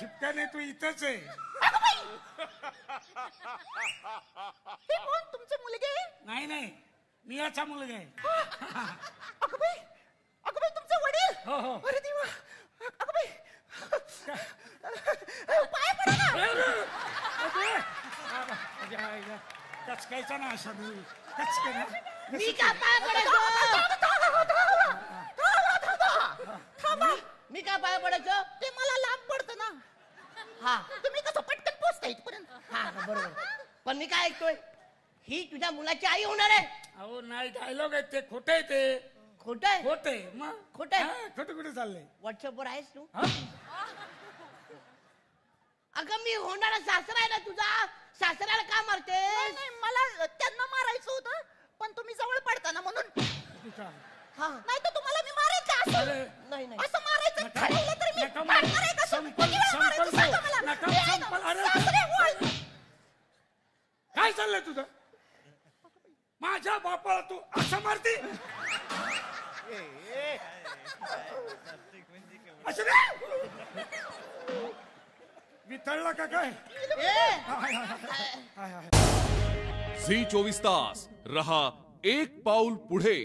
ठिपक्याने तू इथंच आहे. हे कोण तुमचे मुलगे? नाही नाही, मी याचा मुलगा आहे. अगं बाई तुमचे वडील. हो हो. अरे देवा. अगं बाई पाय पडा ना. कचकायचा ना अशा मी कचके ना. मी का पाय पडायचं? थांबा. मी का पाय पडायचं? ते मला लांब पडतं ना. हा तुम्ही कसं पटकन पोचता इथपर्यंत. हा बरोबर. पण मी काय ऐकतोय, ही तुझ्या मुलाची आई होणार आहे. अहो नाही, डायलॉग आहेत ते, खोटं आहे ते. खोटं आहे? खोटं आहे मग. खोटं आहे? खोटं कुठे चाललंय? व्हॉट्सअपवर आहेस तू? अगं मी होणारा सासरा आहे ना तुझा. सासऱ्याला का मारते? मला त्यांना मारायचं होतं, पण तुम्ही जवळ पडता ना म्हणून. नाही तर तुम्हाला मी मारेन का असं? नाही असं मारायचं ठरवलं तर मी मारणार आहे कसं? किती वेळा मारायचं सांगा मला. काय चाललंय तुझं? माझ्या बापाला तू असं मारते? असं वितळला का काय? झी 24 तास रहा एक पाऊल पुढे.